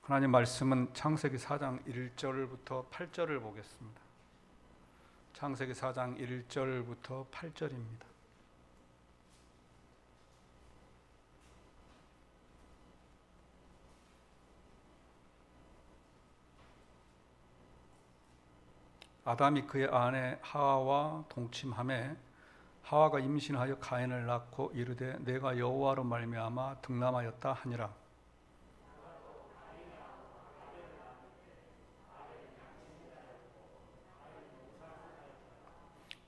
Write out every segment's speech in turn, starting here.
하나님 말씀은 창세기 4장 1절부터 8절을 보겠습니다. 창세기 4장 1절부터 8절입니다. 아담이 그의 아내 하와와 동침하매 하와가 임신하여 가인을 낳고 이르되 내가 여호와로 말미암아 득남하였다 하니라.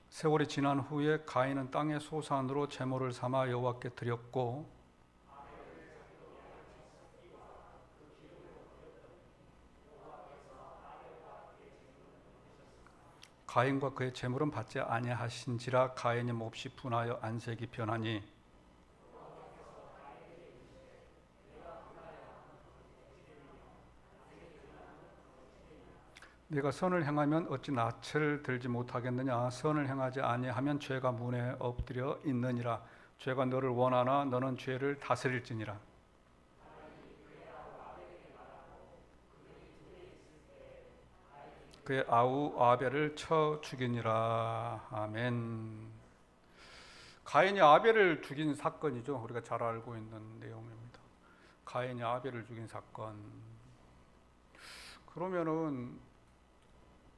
세월이 지난 후에 가인은 땅의 소산으로 제물을 삼아 여호와께 드렸고 가인과 그의 제물은 받지 아니하신지라. 가인이 몹시 분하여 안색이 변하니 내가 선을 행하면 어찌 낯을 들지 못하겠느냐. 선을 행하지 아니하면 죄가 문에 엎드려 있느니라. 죄가 너를 원하나 너는 죄를 다스릴지니라. 그의 아우 아벨을 쳐 죽이니라. 아멘. 가인이 아벨을 죽인 사건이죠. 우리가 잘 알고 있는 내용입니다. 가인이 아벨을 죽인 사건. 그러면은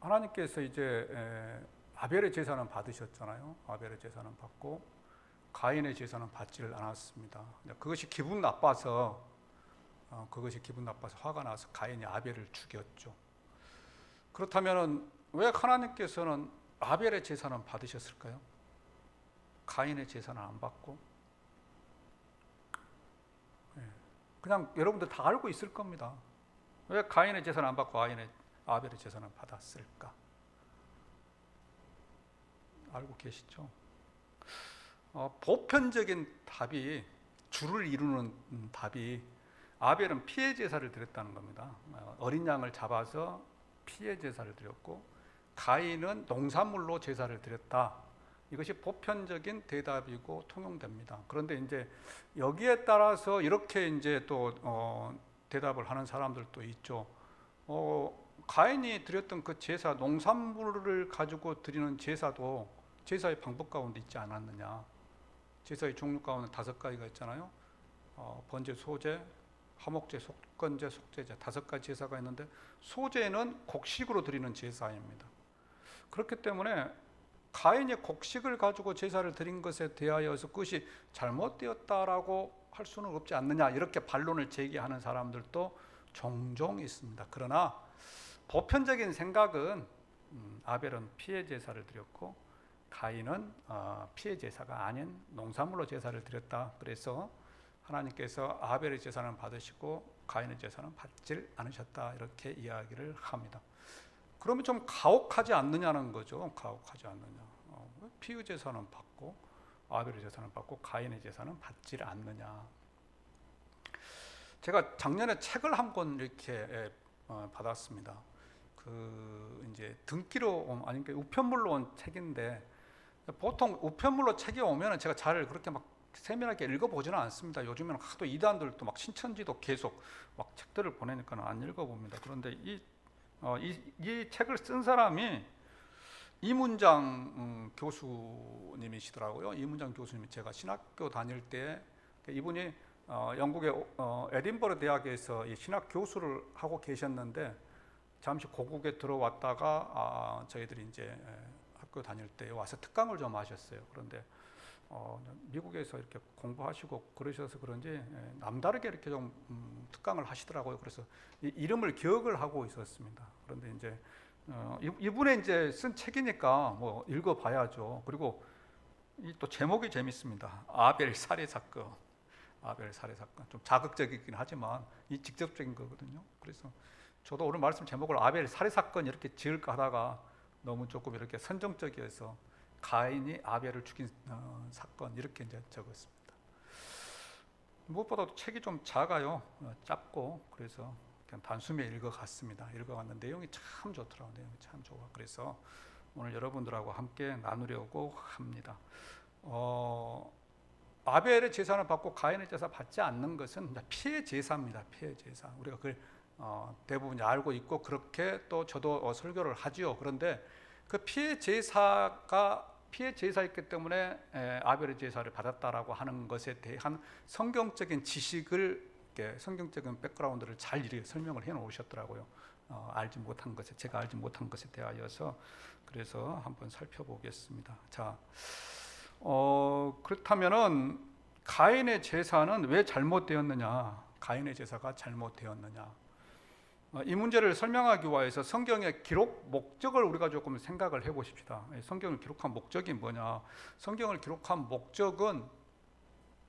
하나님께서 이제 아벨의 제사는 받으셨잖아요. 아벨의 제사는 받고 가인의 제사는 받지를 않았습니다. 그것이 기분 나빠서 화가 나서 가인이 아벨을 죽였죠. 그렇다면 왜 하나님께서는 아벨의 제사는 받으셨을까요? 가인의 제사는 안 받고? 그냥 여러분들 다 알고 있을 겁니다. 왜 가인의 제사는 안 받고 아벨의 제사는 받았을까? 알고 계시죠? 보편적인 답이, 주를 이루는 답이 아벨은 피해 제사를 드렸다는 겁니다. 어린 양을 잡아서 피해 제사를 드렸고 가인은 농산물로 제사를 드렸다. 이것이 보편적인 대답이고 통용됩니다. 그런데 이제 여기에 따라서 이렇게 이제 또 대답을 하는 사람들도 있죠. 가인이 드렸던 그 제사, 농산물을 가지고 드리는 제사도 제사의 방법 가운데 있지 않았느냐. 제사의 종류 가운데 5가지가 있잖아요. 번제, 소제, 화목제, 속건제, 속제제 5가지 제사가 있는데 소제는 곡식으로 드리는 제사입니다. 그렇기 때문에 가인이 곡식을 가지고 제사를 드린 것에 대하여서 그것이 잘못되었다라고 할 수는 없지 않느냐, 이렇게 반론을 제기하는 사람들도 종종 있습니다. 그러나 보편적인 생각은 아벨은 피해 제사를 드렸고 가인은 피해 제사가 아닌 농산물로 제사를 드렸다. 그래서 하나님께서 아벨의 제사는 받으시고 가인의 제사는 받질 않으셨다, 이렇게 이야기를 합니다. 그러면 좀 가혹하지 않느냐는 거죠. 가혹하지 않느냐. 피의 제사는 받고 아벨의 제사는 받고 가인의 제사는 받질 않느냐. 제가 작년에 책을 한 권 이렇게 받았습니다. 그 이제 등기로 아니 우편물로 온 책인데, 보통 우편물로 책이 오면은 제가 잘 그렇게 막 세밀하게 읽어보지는 않습니다. 요즘에는 하도 이단들도 막 신천지도 계속 막 책들을 보내니까 안 읽어봅니다. 그런데 이 책을 쓴 사람이 이문장 교수님이시더라고요. 이문장 교수님이 제가 신학교 다닐 때 이분이 영국의 에딘버러 대학에서 신학 교수를 하고 계셨는데 잠시 고국에 들어왔다가 저희들이 이제 학교 다닐 때 와서 특강을 좀 하셨어요. 그런데 미국에서 이렇게 공부하시고 그러셔서 그런지 남다르게 이렇게 좀 특강을 하시더라고요. 그래서 이름을 기억을 하고 있었습니다. 그런데 이제 이분의 이제 쓴 책이니까 뭐 읽어봐야죠. 그리고 또 제목이 재밌습니다. 아벨 살해 사건. 아벨 살해 사건. 좀 자극적이긴 하지만 이 직접적인 거거든요. 그래서 저도 오늘 말씀 제목을 아벨 살해 사건 이렇게 지을까 하다가 너무 조금 이렇게 선정적이어서 가인이 아벨을 죽인 사건 이렇게 이제 적었습니다. 무엇보다도 책이 좀 작아요. 짧고 그래서 그냥 단숨에 읽어갔습니다. 읽어갔는데 내용이 참 좋더라고요. 내용이 참 좋아. 그래서 오늘 여러분들하고 함께 나누려고 합니다. 아벨의 제사를 받고 가인의 제사 받지 않는 것은 피해 제사입니다. 피해 제사. 우리가 그걸 대부분이 알고 있고 그렇게 또 저도 설교를 하지요. 그런데 그 피해 제사였기 때문에 아벨의 제사를 받았다라고 하는 것에 대한 성경적인 지식을, 성경적인 백그라운드를 잘 이렇게 설명을 해 놓으셨더라고요. 제가 알지 못한 것에 대하여서. 그래서 한번 살펴보겠습니다. 자, 그렇다면은 가인의 제사는 왜 잘못되었느냐? 가인의 제사가 잘못되었느냐? 이 문제를 설명하기 위해서 성경의 기록 목적을 우리가 조금 생각을 해보십시다. 성경을 기록한 목적이 뭐냐? 성경을 기록한 목적은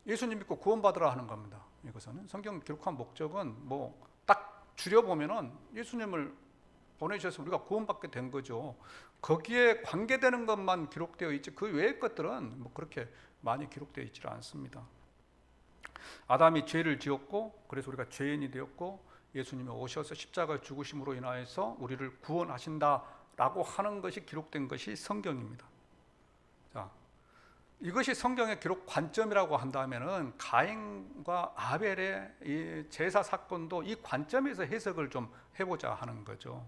예수님 믿고 구원받으라 하는 겁니다. 이것은 성경을 기록한 목적은 뭐 딱 줄여보면은 예수님을 보내셔서 우리가 구원받게 된 거죠. 거기에 관계되는 것만 기록되어 있지 그 외의 것들은 뭐 그렇게 많이 기록되어 있지 않습니다. 아담이 죄를 지었고 그래서 우리가 죄인이 되었고 예수님이 오셔서 십자가 죽으심으로 인하여서 우리를 구원하신다라고 하는 것이 기록된 것이 성경입니다. 자, 이것이 성경의 기록 관점이라고 한다면은 가인과 아벨의 이 제사 사건도 이 관점에서 해석을 좀 해보자 하는 거죠.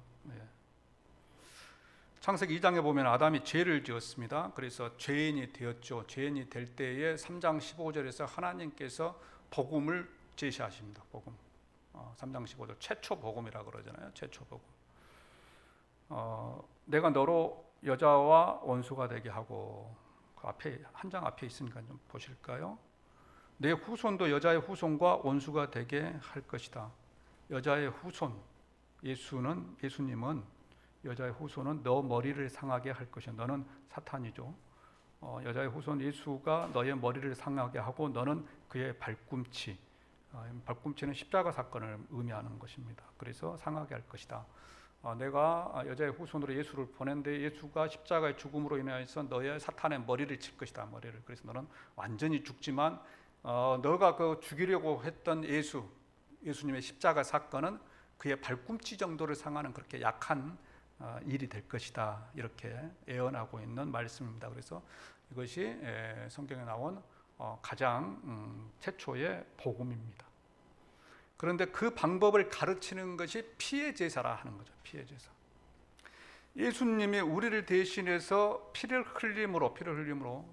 창세기 2장에 보면 아담이 죄를 지었습니다. 그래서 죄인이 되었죠. 죄인이 될 때에 3장 15절에서 하나님께서 복음을 제시하십니다. 복음. 3장 15절 최초 복음이라고 그러잖아요. 최초 복음. 내가 너로 여자와 원수가 되게 하고, 그 앞에 한 장 앞에 있으니까 좀 보실까요? 내 후손도 여자의 후손과 원수가 되게 할 것이다. 여자의 후손, 예수님은 여자의 후손은 너 머리를 상하게 할 것이야. 너는 사탄이죠. 여자의 후손 예수가 너의 머리를 상하게 하고 너는 그의 발꿈치. 발꿈치는 십자가 사건을 의미하는 것입니다. 그래서 상하게 할 것이다. 내가 여자의 후손으로 예수를 보낸데 예수가 십자가의 죽음으로 인해서 너의 사탄의 머리를 칠 것이다. 머리를. 그래서 너는 완전히 죽지만 너가 그 죽이려고 했던 예수님의 십자가 사건은 그의 발꿈치 정도를 상하는 그렇게 약한 일이 될 것이다. 이렇게 예언하고 있는 말씀입니다. 그래서 이것이 성경에 나온 가장 최초의 복음입니다. 그런데 그 방법을 가르치는 것이 피해 제사라 하는 거죠. 피해 제사. 예수님이 우리를 대신해서 피를 흘림으로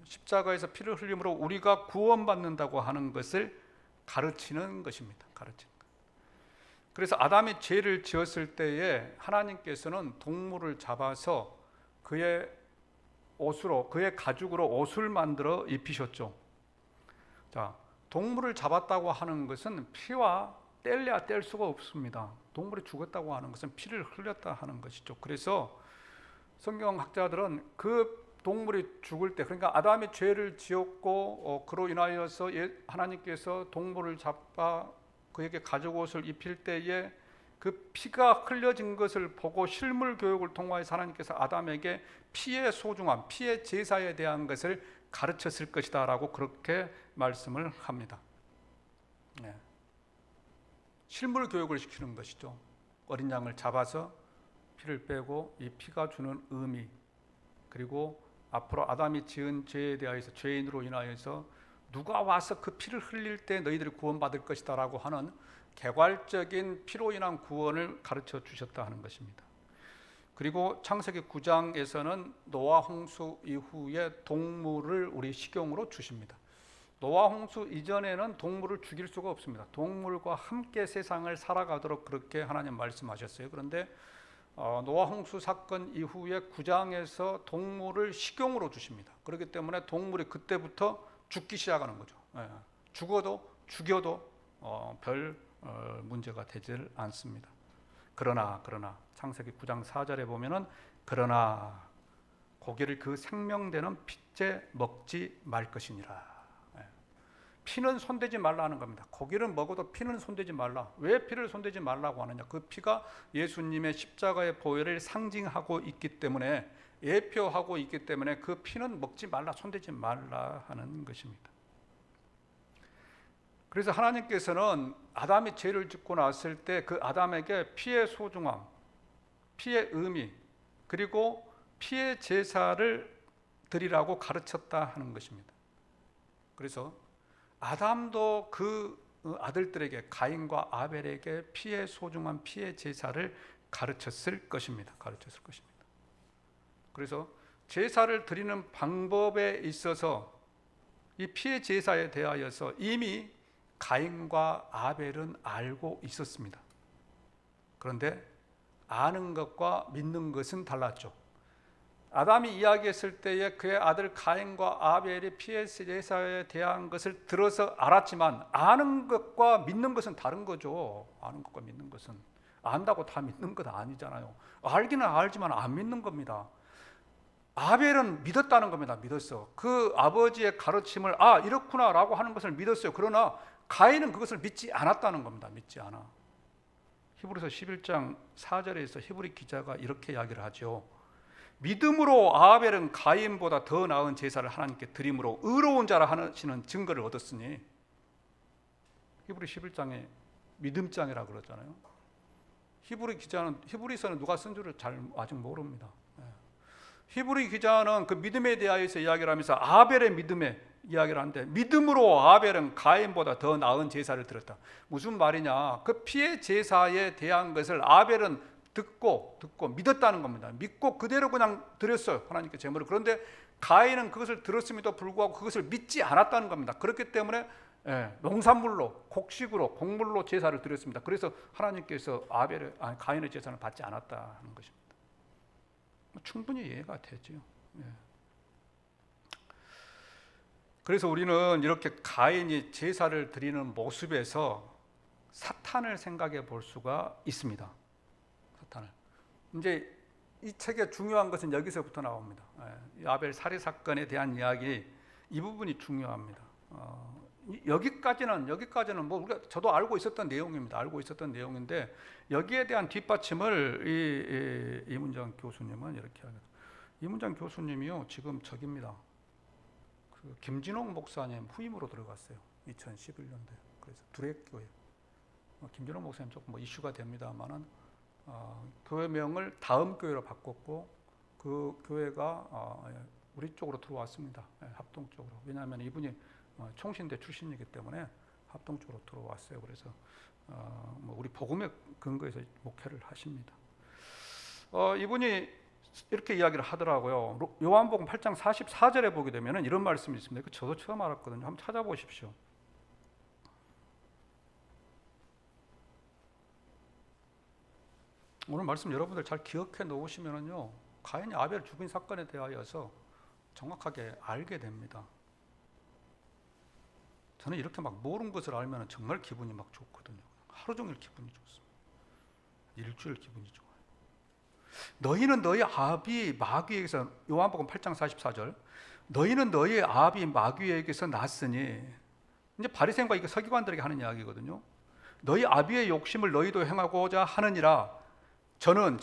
십자가에서 피를 흘림으로 우리가 구원받는다고 하는 것을 가르치는 것입니다. 그래서 아담이 죄를 지었을 때에 하나님께서는 동물을 잡아서 그의 가죽으로 옷을 만들어 입히셨죠. 자, 동물을 잡았다고 하는 것은 피와 뗄래야 뗄 수가 없습니다. 동물이 죽었다고 하는 것은 피를 흘렸다 하는 것이죠. 그래서 성경학자들은 그 동물이 죽을 때, 그러니까 아담이 죄를 지었고 그로 인하여서 하나님께서 동물을 잡아 그에게 가죽옷을 입힐 때에 그 피가 흘려진 것을 보고 실물 교육을 통하여서 하나님께서 아담에게 피의 소중함, 피의 제사에 대한 것을 가르쳤을 것이다 라고 그렇게 말씀을 합니다. 실물 교육을 시키는 것이죠. 어린 양을 잡아서 피를 빼고 이 피가 주는 의미, 그리고 앞으로 아담이 지은 죄에 대하여서 죄인으로 인하여서 누가 와서 그 피를 흘릴 때 너희들이 구원받을 것이다 라고 하는 개괄적인 피로 인한 구원을 가르쳐 주셨다 하는 것입니다. 그리고 창세기 9장에서는 노아 홍수 이후에 동물을 우리 식용으로 주십니다. 노아 홍수 이전에는 동물을 죽일 수가 없습니다. 동물과 함께 세상을 살아가도록 그렇게 하나님 말씀하셨어요. 그런데 노아 홍수 사건 이후에 9장에서 동물을 식용으로 주십니다. 그렇기 때문에 동물이 그때부터 죽기 시작하는 거죠. 죽여도 별 문제가 되질 않습니다. 그러나 창세기 9장 4절에 보면은 그러나 고기를 그 생명되는 핏째 먹지 말 것이니라. 피는 손대지 말라 하는 겁니다. 고기를 먹어도 피는 손대지 말라. 왜 피를 손대지 말라고 하느냐? 그 피가 예수님의 십자가의 보혈을 상징하고 있기 때문에, 예표하고 있기 때문에 그 피는 먹지 말라, 손대지 말라 하는 것입니다. 그래서 하나님께서는 아담이 죄를 짓고 났을 때 그 아담에게 피의 소중함, 피의 의미, 그리고 피의 제사를 드리라고 가르쳤다 하는 것입니다. 그래서 아담도 그 아들들에게 가인과 아벨에게 피의 소중한 피의 제사를 가르쳤을 것입니다. 그래서 제사를 드리는 방법에 있어서 이 피의 제사에 대하여서 이미 가인과 아벨은 알고 있었습니다. 그런데 아는 것과 믿는 것은 달랐죠. 아담이 이야기했을 때에 그의 아들 가인과 아벨이 피의 제사에 대한 것을 들어서 알았지만 아는 것과 믿는 것은 다른 거죠. 아는 것과 믿는 것은 안다고 다 믿는 것 아니잖아요. 알기는 알지만 안 믿는 겁니다. 아벨은 믿었다는 겁니다. 믿었어. 그 아버지의 가르침을 이렇구나라고 하는 것을 믿었어요. 그러나 가인은 그것을 믿지 않았다는 겁니다. 믿지 않아. 히브리서 11장 4절에서 히브리 기자가 이렇게 이야기를 하죠. 믿음으로 아벨은 가인보다 더 나은 제사를 하나님께 드림으로 의로운 자라 하시는 증거를 얻었으니, 히브리 11장에 믿음장이라고 그러잖아요. 히브리 기자는 히브리서는 누가 쓴 줄을 아직 모릅니다. 히브리 기자는 그 믿음에 대하여서 이야기를 하면서 아벨의 믿음에 이야기를 하는데, 믿음으로 아벨은 가인보다 더 나은 제사를 드렸다. 무슨 말이냐? 그 피의 제사에 대한 것을 아벨은 듣고 믿었다는 겁니다. 믿고 그대로 그냥 드렸어요, 하나님께 제물을. 그런데 가인은 그것을 들었음에도 불구하고 그것을 믿지 않았다는 겁니다. 그렇기 때문에 농산물로, 곡식으로, 곡물로 제사를 드렸습니다. 그래서 하나님께서 가인의 제사는 받지 않았다는 것입니다. 충분히 이해가 되죠. 그래서 우리는 이렇게 가인이 제사를 드리는 모습에서 사탄을 생각해 볼 수가 있습니다. 사탄을. 이제 이 책의 중요한 것은 여기서부터 나옵니다. 이 아벨 살해 사건에 대한 이야기, 이 부분이 중요합니다. 여기까지는 저도 알고 있었던 내용입니다. 알고 있었던 내용인데 여기에 대한 뒷받침을 이문정 교수님은 이렇게 합니다. 이문정 교수님이요, 지금 저깁니다. 그 김진홍 목사님 후임으로 들어갔어요. 2011년도에. 그래서 두레교회. 김진홍 목사님 조금 이슈가 됩니다만은 교회명을 다음 교회로 바꿨고 그 교회가 우리 쪽으로 들어왔습니다. 합동 쪽으로. 왜냐하면 이분이 총신대 출신이기 때문에 합동 쪽으로 들어왔어요. 그래서 우리 복음의 근거에서 목회를 하십니다. 이분이 이렇게 이야기를 하더라고요. 요한복음 8장 44절에 보게 되면 이런 말씀이 있습니다. 저도 처음 알았거든요. 한번 찾아보십시오. 오늘 말씀 여러분들 잘 기억해 놓으시면은요, 가인이 아벨을 죽인 사건에 대하여서 정확하게 알게 됩니다. 저는 이렇게 막 모르는 것을 알면 정말 기분이 막 좋거든요. 하루 종일 기분이 좋습니다. 일주일 기분이 좋아요. 너희는 너희 아비 마귀에게서, 요한복음 8장 44절, 너희는 너희 아비 마귀에게서 났으니, 이제 바리새인과 이거 서기관들에게 하는 이야기거든요. 너희 아비의 욕심을 너희도 행하고자 하느니라. 저는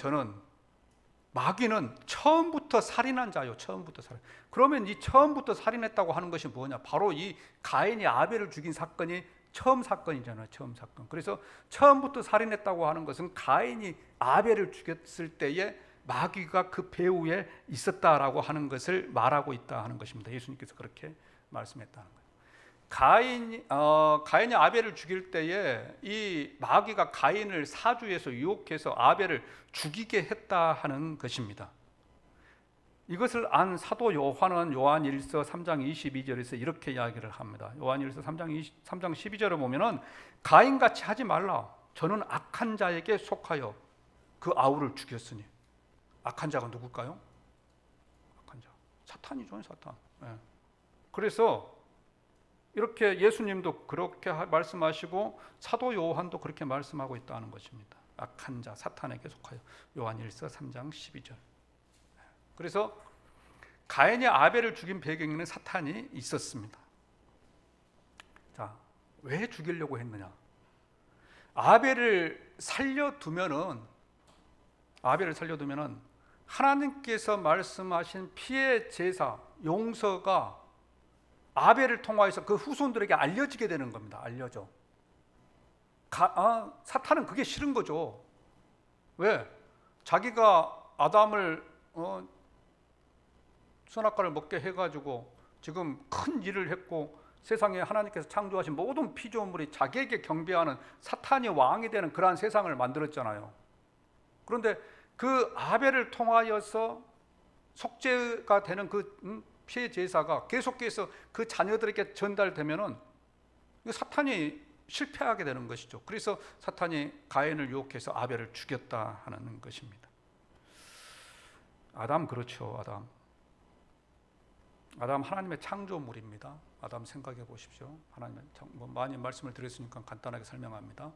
마귀는 처음부터 살인한 자요. 처음부터 살인. 그러면 이 처음부터 살인했다고 하는 것이 뭐냐? 바로 이 가인이 아벨을 죽인 사건이 처음 사건이잖아요. 처음 사건. 그래서 처음부터 살인했다고 하는 것은 가인이 아벨을 죽였을 때에 마귀가 그 배후에 있었다라고 하는 것을 말하고 있다 하는 것입니다. 예수님께서 그렇게 말씀했다는 거예요. 가인이 아벨을 죽일 때에 이 마귀가 가인을 사주해서 유혹해서 아벨을 죽이게 했다 하는 것입니다. 이것을 안 사도 요한은 요한일서 3장 22절에서 이렇게 이야기를 합니다. 요한일서 3장 12절에 보면은 가인같이 하지 말라. 저는 악한 자에게 속하여 그 아우를 죽였으니. 악한 자가 누굴까요? 악한 자. 사탄이죠, 사탄. 그래서 이렇게 예수님도 그렇게 말씀하시고 사도 요한도 그렇게 말씀하고 있다는 것입니다. 악한 자, 사탄에게 속하여. 요한일서 3장 12절. 그래서 가인이 아벨을 죽인 배경에는 사탄이 있었습니다. 자, 왜 죽이려고 했느냐? 아벨을 살려두면은 하나님께서 말씀하신 피의 제사, 용서가 아벨을 통하여서 그 후손들에게 알려지게 되는 겁니다. 알려져. 사탄은 그게 싫은 거죠. 왜? 자기가 아담을 선악과를 먹게 해가지고 지금 큰 일을 했고 세상에 하나님께서 창조하신 모든 피조물이 자기에게 경배하는 사탄이 왕이 되는 그러한 세상을 만들었잖아요. 그런데 그 아벨을 통하여서 속죄가 되는 그 피해 제사가 계속해서 그 자녀들에게 전달되면은 사탄이 실패하게 되는 것이죠. 그래서 사탄이 가인을 유혹해서 아벨을 죽였다 하는 것입니다. 아담 그렇죠. 아담 하나님의 창조물입니다. 아담 생각해 보십시오. 하나님의 많이 말씀을 드렸으니까 간단하게 설명합니다.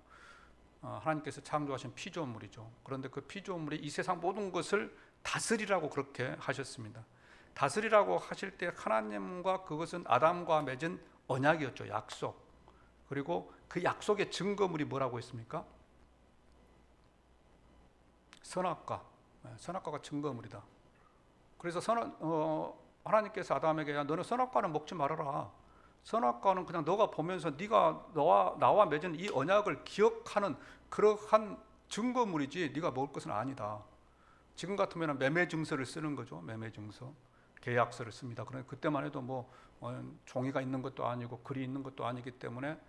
하나님께서 창조하신 피조물이죠. 그런데 그 피조물이 이 세상 모든 것을 다스리라고 그렇게 하셨습니다. 다스리라고 하실 때 하나님과 그것은 아담과 맺은 언약이었죠. 약속. 그리고 그 약속의 증거물이 뭐라고 했습니까? 선악과. 선악과가 증거물이다. 그래서 하나님께서 아담에게 야, 너는 선악과는 먹지 말아라. 선악과는 그냥 너가 보면서 네가 나와 맺은 이 언약을 기억하는 그러한 증거물이지 네가 먹을 것은 아니다. 지금 같으면 매매 증서를 쓰는 거죠. 매매 증서, 계약서를 씁니다. 그런데 그때만 해도 종이가 있는 것도 아니고 글이 있는 것도 아니기 때문에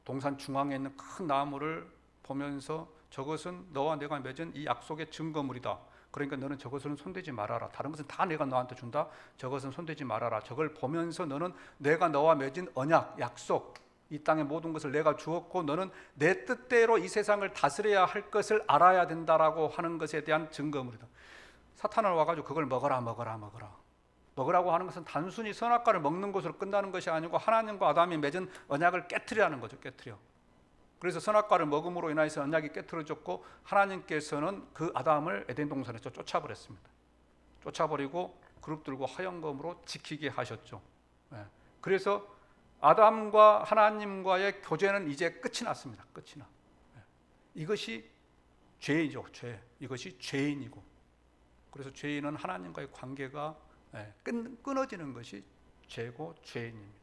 동산 중앙에 있는 큰 나무를 보면서 저것은 너와 내가 맺은 이 약속의 증거물이다. 그러니까 너는 저것은 손대지 말아라. 다른 것은 다 내가 너한테 준다. 저것은 손대지 말아라. 저걸 보면서 너는 내가 너와 맺은 언약, 약속, 이 땅의 모든 것을 내가 주었고 너는 내 뜻대로 이 세상을 다스려야 할 것을 알아야 된다라고 하는 것에 대한 증거물이다. 사탄은 와가지고 그걸 먹으라고 하는 것은 단순히 선악과를 먹는 것으로 끝나는 것이 아니고 하나님과 아담이 맺은 언약을 깨트리라는 거죠. 깨트려. 그래서 선악과를 먹음으로 인해서 언약이 깨트려졌고 하나님께서는 그 아담을 에덴 동산에서 쫓아버렸습니다. 쫓아버리고 그룹 들고 화영검으로 지키게 하셨죠. 그래서 아담과 하나님과의 교제는 이제 끝이 났습니다. 끝이 나. 이것이 죄이죠. 죄. 이것이 죄인이고. 그래서 죄인은 하나님과의 관계가 끊어지는 것이 죄고 죄인입니다.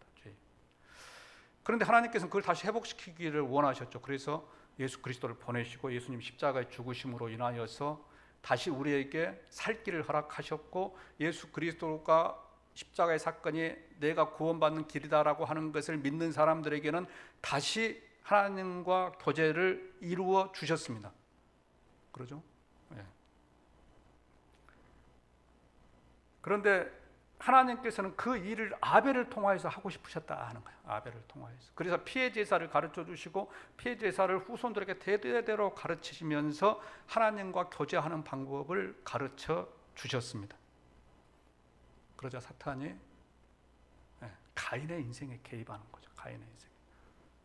그런데 하나님께서는 그걸 다시 회복시키기를 원하셨죠. 그래서 예수 그리스도를 보내시고 예수님 십자가의 죽으심으로 인하여서 다시 우리에게 살 길을 허락하셨고 예수 그리스도가 십자가의 사건이 내가 구원받는 길이다라고 하는 것을 믿는 사람들에게는 다시 하나님과 교제를 이루어 주셨습니다. 그러죠? 그런데 하나님께서는 그 일을 아벨을 통하여서 하고 싶으셨다 하는 거예요. 아벨을 통하여서. 그래서 피해 제사를 가르쳐 주시고 피해 제사를 후손들에게 대대로 가르치시면서 하나님과 교제하는 방법을 가르쳐 주셨습니다. 그러자 사탄이 가인의 인생에 개입하는 거죠. 가인의 인생.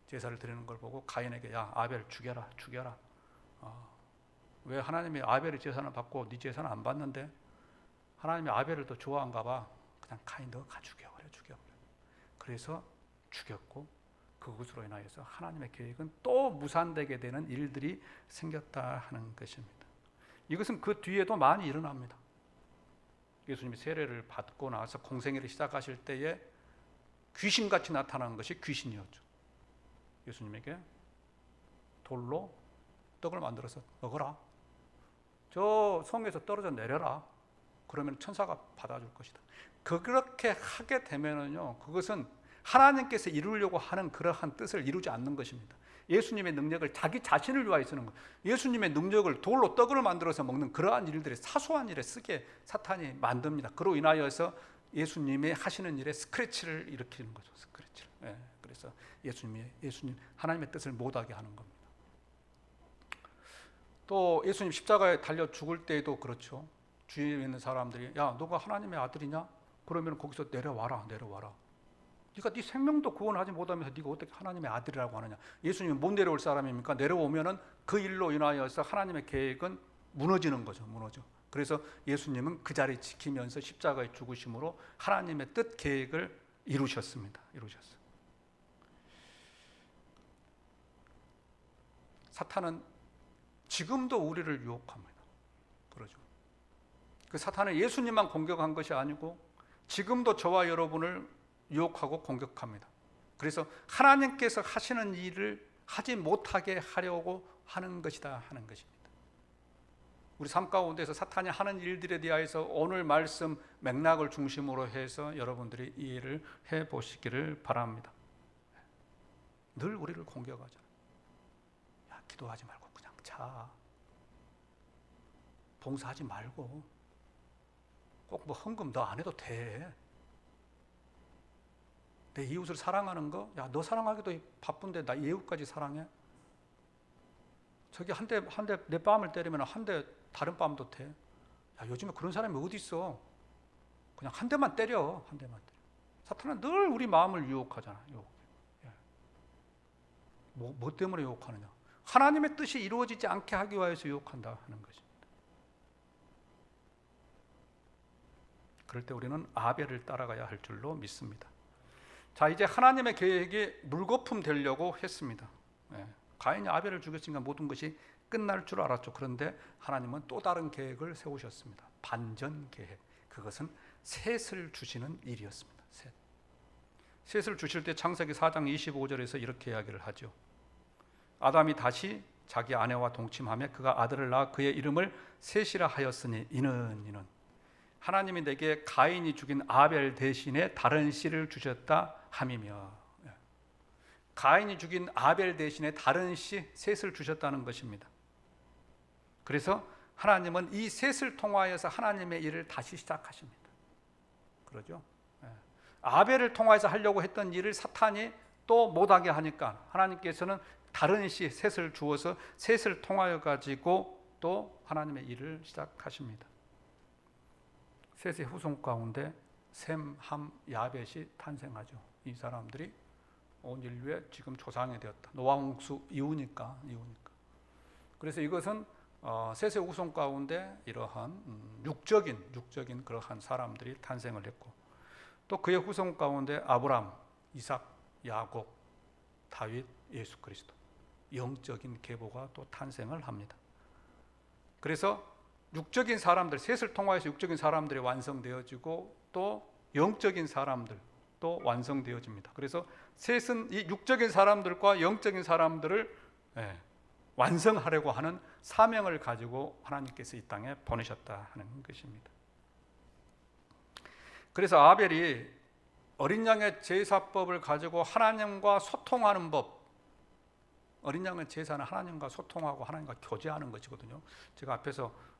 제사를 드리는 걸 보고 가인에게 야 아벨 죽여라. 왜 하나님이 아벨의 제사는 받고 네 제사는 안 받는데? 하나님이 아벨을 더 좋아한가 봐. 그냥 가인 너가 죽여버려. 그래서 죽였고 그것으로 인하여서 하나님의 계획은 또 무산되게 되는 일들이 생겼다 하는 것입니다. 이것은 그 뒤에도 많이 일어납니다. 예수님이 세례를 받고 나서 공생애를 시작하실 때에 귀신같이 나타나는 것이 귀신이었죠. 예수님에게 돌로 떡을 만들어서 먹어라. 저 성에서 떨어져 내려라. 그러면 천사가 받아줄 것이다. 그렇게 하게 되면은요, 그것은 하나님께서 이루려고 하는 그러한 뜻을 이루지 않는 것입니다. 예수님의 능력을 자기 자신을 위하여 쓰는 것. 예수님의 능력을 돌로 떡을 만들어서 먹는 그러한 일들이 사소한 일에 쓰게 사탄이 만듭니다. 그로 인하여서 예수님이 하시는 일에 스크래치를 일으키는 거죠. 스크래치를. 그래서 예수님 하나님의 뜻을 못하게 하는 겁니다. 또 예수님 십자가에 달려 죽을 때에도 그렇죠. 주위에 있는 사람들이 야 너가 하나님의 아들이냐? 그러면 거기서 내려와라. 네가 네 생명도 구원하지 못하면서 네가 어떻게 하나님의 아들이라고 하느냐? 예수님은 못 내려올 사람입니까? 내려오면은 그 일로 인하여서 하나님의 계획은 무너지는 거죠. 그래서 예수님은 그 자리 지키면서 십자가의 죽으심으로 하나님의 뜻 계획을 이루셨습니다. 사탄은 지금도 우리를 유혹합니다. 그러죠. 그 사탄은 예수님만 공격한 것이 아니고 지금도 저와 여러분을 유혹하고 공격합니다. 그래서 하나님께서 하시는 일을 하지 못하게 하려고 하는 것이다 하는 것입니다. 우리 삶 가운데서 사탄이 하는 일들에 대하여서 오늘 말씀 맥락을 중심으로 해서 여러분들이 이해를 해 보시기를 바랍니다. 늘 우리를 공격하잖아. 야, 기도하지 말고 그냥 자. 봉사하지 말고 꼭 뭐 헌금 너 안 해도 돼. 내 이웃을 사랑하는 거, 야, 너 사랑하기도 바쁜데 나 이웃까지 사랑해? 저기 한 대 내 뺨을 때리면 한 대 다른 뺨도 돼. 야, 요즘에 그런 사람이 어디 있어? 그냥 한 대만 때려, 한 대만 때려. 사탄은 늘 우리 마음을 유혹하잖아. 유혹. 예. 뭐 때문에 유혹하느냐? 하나님의 뜻이 이루어지지 않게 하기 위해서 유혹한다 하는 것입니다. 그럴 때 우리는 아벨을 따라가야 할 줄로 믿습니다. 자, 이제 하나님의 계획이 물거품 되려고 했습니다. 예. 가인이 아벨을 죽였으니까 모든 것이 끝날 줄 알았죠. 그런데 하나님은 또 다른 계획을 세우셨습니다. 반전 계획. 그것은 셋을 주시는 일이었습니다. 셋을 주실 때 창세기 4장 25절에서 이렇게 이야기를 하죠. 아담이 다시 자기 아내와 동침하며 그가 아들을 낳아 그의 이름을 셋이라 하였으니 이는 하나님이 내게 가인이 죽인 아벨 대신에 다른 씨를 주셨다 함이며, 가인이 죽인 아벨 대신에 다른 씨 셋을 주셨다는 것입니다. 그래서 하나님은 이 셋을 통하여서 하나님의 일을 다시 시작하십니다. 그러죠? 아벨을 통하여서 하려고 했던 일을 사탄이 또 못하게 하니까 하나님께서는 다른 씨 셋을 주어서 셋을 통하여 가지고 또 하나님의 일을 시작하십니다. 셋의 후손 가운데 셈, 함, 야벳이 탄생하죠. 이 사람들이 온 인류의 지금 조상이 되었다. 노아 홍수 이후니까. 그래서 이것은 셋의 후손 가운데 이러한 육적인 그러한 사람들이 탄생을 했고, 또 그의 후손 가운데 아브람, 이삭, 야곱, 다윗, 예수 그리스도, 영적인 계보가 또 탄생을 합니다. 그래서 육적인 사람들, 셋을 통하여서 육적인 사람들이 완성되어지고 또 영적인 사람들도 완성되어집니다. 그래서 셋은 이 육적인 사람들과 영적인 사람들을 완성하려고 하는 사명을 가지고 하나님께서 이 땅에 보내셨다 하는 것입니다. 그래서 아벨이 어린 양의 제사법을 가지고 하나님과 소통하는 법, 어린 양의 제사는 하나님과 소통하고 하나님과 교제하는 것이거든요. 제가 앞에서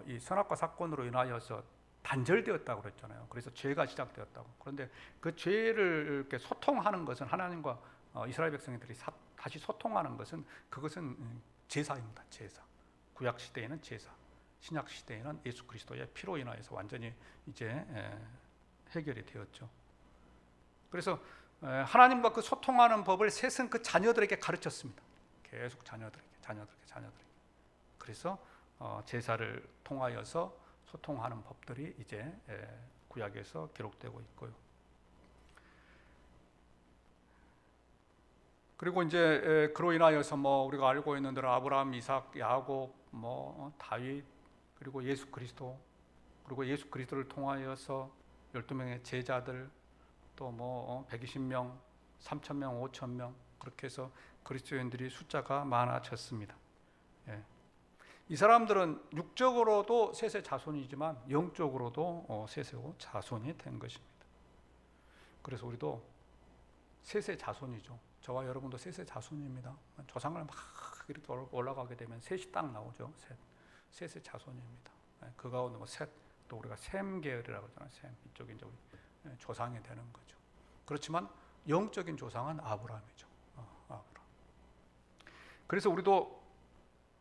이 선악과 사건으로 인하여서 단절되었다고 그랬잖아요. 그래서 죄가 시작되었다고. 그런데 그 죄를 이렇게 소통하는 것은 하나님과 이스라엘 백성들이 다시 소통하는 것은 그것은 제사입니다. 제사. 구약 시대에는 제사, 신약 시대에는 예수 그리스도의 피로 인하여서 완전히 이제 해결이 되었죠. 그래서 하나님과 그 소통하는 법을 셋은 그 자녀들에게 가르쳤습니다. 계속 자녀들에게. 그래서 제사를 통하여서 소통하는 법들이 이제 구약에서 기록되고 있고요. 그리고 이제 그로 인하여서 우리가 알고 있는 대로 아브라함, 이삭, 야곱, 다윗, 그리고 예수 그리스도, 그리고 예수 그리스도를 통하여서 12명의 제자들, 또 120명, 3,000명, 5,000명, 그렇게 해서 그리스도인들이 숫자가 많아졌습니다. 이 사람들은 육적으로도 셋의 자손이지만 영적으로도 셋의 자손이 된 것입니다. 그래서 우리도 셋의 자손이죠. 저와 여러분도 셋의 자손입니다. 조상을 막 이렇게 올라가게 되면 셋이 딱 나오죠. 셋의 자손입니다. 그 가운데 셋, 또 우리가 셈 계열이라고 하잖아요. 셈, 이쪽이 이제 조상이 되는 거죠. 그렇지만 영적인 조상은 아브라함이죠. 아브라함. 그래서 우리도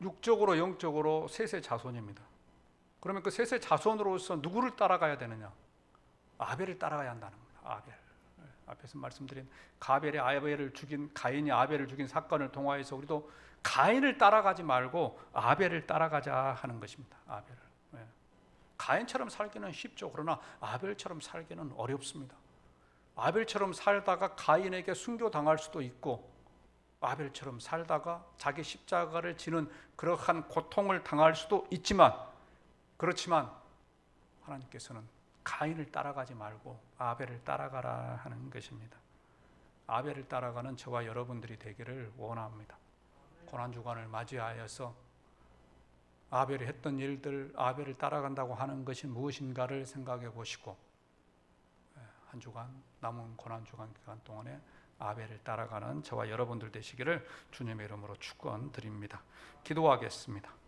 육적으로 영적으로 셋의 자손입니다. 그러면 그 셋의 자손으로서 누구를 따라가야 되느냐? 아벨을 따라가야 한다는 겁니다. 아벨. 앞에서 말씀드린 가인이 아벨을 죽인 사건을 통하여서 우리도 가인을 따라가지 말고 아벨을 따라가자 하는 것입니다. 아벨을. 가인처럼 살기는 쉽죠. 그러나 아벨처럼 살기는 어렵습니다. 아벨처럼 살다가 가인에게 순교당할 수도 있고, 아벨처럼 살다가 자기 십자가를 지는 그러한 고통을 당할 수도 있지만, 그렇지만 하나님께서는 가인을 따라가지 말고 아벨을 따라가라 하는 것입니다. 아벨을 따라가는 저와 여러분들이 되기를 원합니다. 고난주간을 맞이하여서 아벨이 했던 일들, 아벨을 따라간다고 하는 것이 무엇인가를 생각해 보시고, 한 주간, 남은 고난주간 기간 동안에 아벨을 따라가는 저와 여러분들 되시기를 주님의 이름으로 축원드립니다. 기도하겠습니다.